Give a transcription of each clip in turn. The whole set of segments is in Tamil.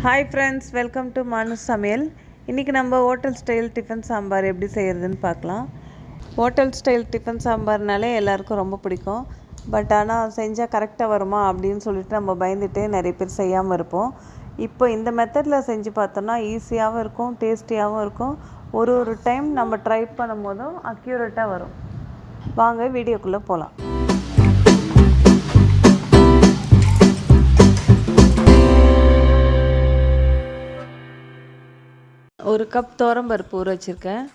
Hi friends, welcome to Maanu Samayal. இன்றைக்கி நம்ம ஹோட்டல் ஸ்டைல் டிஃபன் சாம்பார் எப்படி செய்கிறதுன்னு பார்க்கலாம். ஹோட்டல் ஸ்டைல் டிஃபன் சாம்பார்னாலே எல்லாருக்கும் ரொம்ப பிடிக்கும். பட் ஆனால் செஞ்சால் கரெக்டாக வருமா அப்படின்னு சொல்லிட்டு நம்ம பயந்துட்டு நிறைய பேர் செய்யாமல் இருப்போம். இப்போ இந்த மெத்தடில் செஞ்சு பார்த்தோன்னா ஈஸியாகவும் இருக்கும், டேஸ்டியாகவும் இருக்கும். ஒரு டைம் நம்ம ட்ரை பண்ணும் போதும் அக்யூரேட்டாக வரும். வாங்க வீடியோக்குள்ளே போகலாம். ஒரு கப் துவரம்பருப்பு ஊற வச்சுருக்கேன்.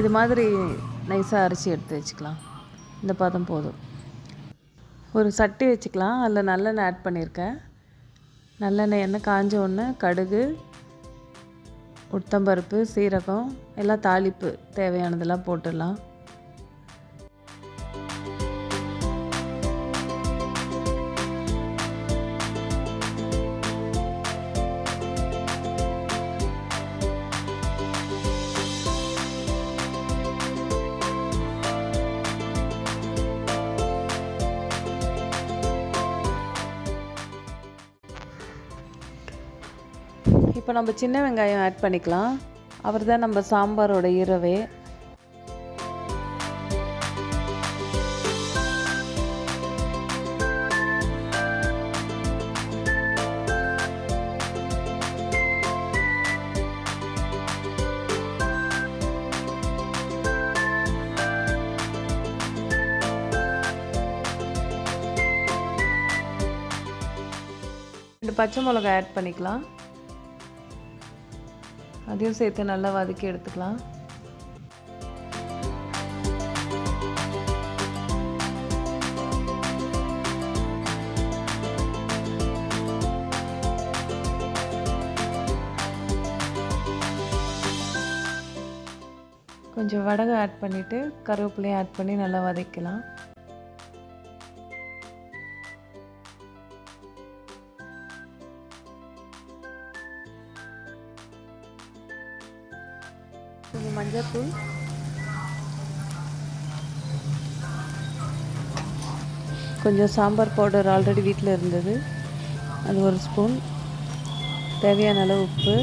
இது மாதிரி நைஸாக அரைச்சி எடுத்து வச்சுக்கலாம். இந்த பதம் போதும். ஒரு சட்டி வச்சுக்கலாம். அதில் நல்லெண்ணெய் ஆட் பண்ணியிருக்கேன். நல்லெண்ணெய் எண்ணெய் காஞ்ச உடனே கடுகு, உளுத்தம்பருப்பு, சீரகம் எல்லாம் தாளிப்பு தேவையானதெல்லாம் போட்டுடலாம். இப்போ நம்ம சின்ன வெங்காயம் ஆட் பண்ணிக்கலாம். அவர் தான் நம்ம சாம்பாரோட இரவே. ரெண்டு பச்சை மிளகாய் ஆட் பண்ணிக்கலாம். அதையும் சேர்த்து நல்லா வதக்கி எடுத்துக்கலாம். கொஞ்சம் வடகம் ஆட் பண்ணிவிட்டு கருவேப்பிலையும் ஆட் பண்ணி நல்லா வதக்கலாம். கொஞ்சம் மஞ்சள்தூள், கொஞ்சம் சாம்பார் பவுடர் ஆல்ரெடி வீட்டில் இருந்தது, அது ஒரு ஸ்பூன், தேவையான அளவு உப்பு,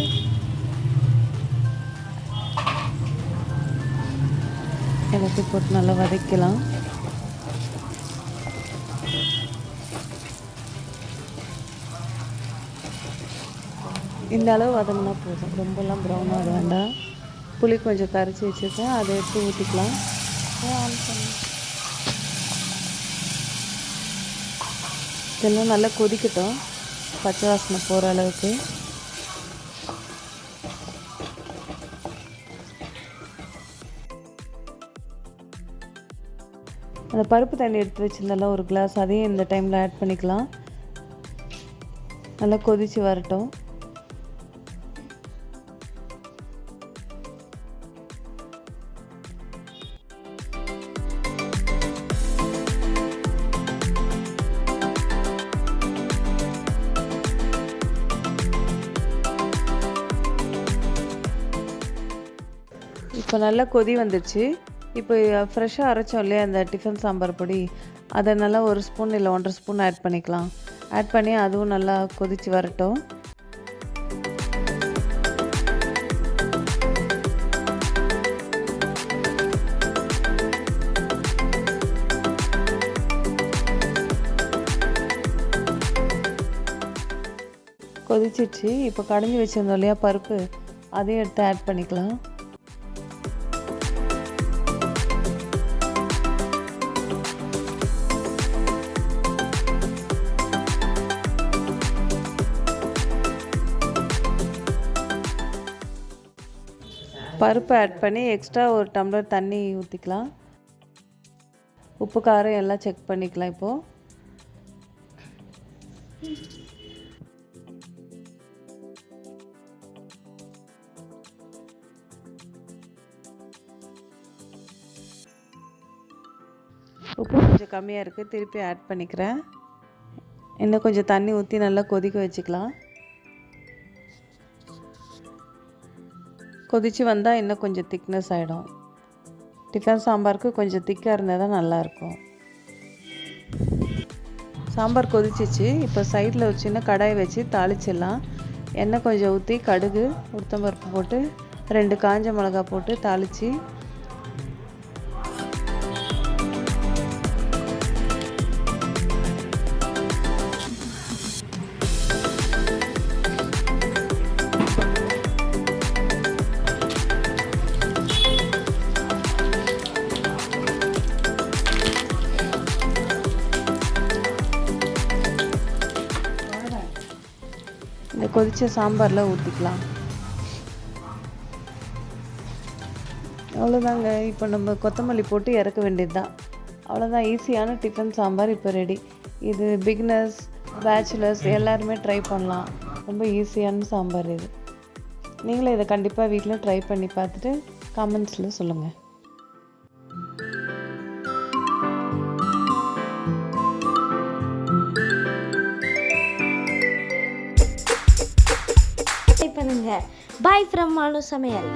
எல்லாத்தையும் போட்டு நல்லா வதக்கலாம். இந்த அளவு வதங்கினா போதும், ரொம்பலாம் ப்ரௌனாக ஆக வேண்டாம். புளி கொஞ்சம் கரைச்சி வச்சுருக்கேன், அதை எடுத்து ஊற்றிக்கலாம். இதெல்லாம் நல்லா கொதிக்கட்டும், பச்சை வாசனை போகிற அளவுக்கு. அந்த பருப்பு தண்ணி எடுத்து வச்சுருந்தால ஒரு கிளாஸ், அதையும் இந்த டைமில் ஆட் பண்ணிக்கலாம். நல்லா கொதித்து வரட்டும். இப்போ நல்லா கொதி வந்துடுச்சு. இப்போ ஃப்ரெஷ்ஷாக அரைச்சோம் இல்லையா அந்த டிஃபன் சாம்பார் பொடி, அதை நல்லா ஒரு ஸ்பூன் இல்லை 1.5 ஸ்பூன் ஆட் பண்ணிக்கலாம். ஆட் பண்ணி அதுவும் நல்லா கொதித்து வரட்டும். கொதிச்சிடுச்சு. இப்போ கடைஞ்சி வச்சுருந்தோம் இல்லையா பருப்பு, அதையும் எடுத்து ஆட் பண்ணிக்கலாம். பருப்பு ஆட் பண்ணி எக்ஸ்ட்ரா ஒரு டம்ளர் தண்ணி ஊற்றிக்கலாம். உப்பு காரம் எல்லாம் செக் பண்ணிக்கலாம். இப்போது உப்பு கொஞ்சம் கம்மியாக இருக்குது, திருப்பி ஆட் பண்ணிக்கிறேன். இன்னும் கொஞ்சம் தண்ணி ஊற்றி நல்லா கொதிக்க வச்சுக்கலாம். கொதித்து வந்தால் இன்னும் கொஞ்சம் திக்னஸ் ஆகிடும். டிஃபன் சாம்பாருக்கு கொஞ்சம் திக்காக இருந்தால் தான் நல்லாயிருக்கும். சாம்பார் கொதிச்சிச்சு. இப்போ சைடில் ஒரு சின்ன கடாயை வச்சு தாளிச்சிடலாம். எண்ணெய் கொஞ்சம் ஊற்றி கடுகு உளுத்தம்பருப்பு போட்டு 2 காஞ்ச மிளகா போட்டு தாளித்து இந்த கொதித்த சாம்பாரில் ஊற்றிக்கலாம். அவ்வளோதாங்க. இப்போ நம்ம கொத்தமல்லி போட்டு இறக்க வேண்டியது தான். அவ்வளோதான், ஈஸியான டிஃபன் சாம்பார் இப்போ ரெடி. இது பிகினர்ஸ், பேச்சுலர்ஸ் எல்லாருமே ட்ரை பண்ணலாம். ரொம்ப ஈஸியான சாம்பார் இது. நீங்களும் இதை கண்டிப்பாக வீட்டில் ட்ரை பண்ணி பார்த்துட்டு கமெண்ட்ஸில் சொல்லுங்கள். பண்ணுங்க. பாய் ஃப்ரம் மானு சமையல்.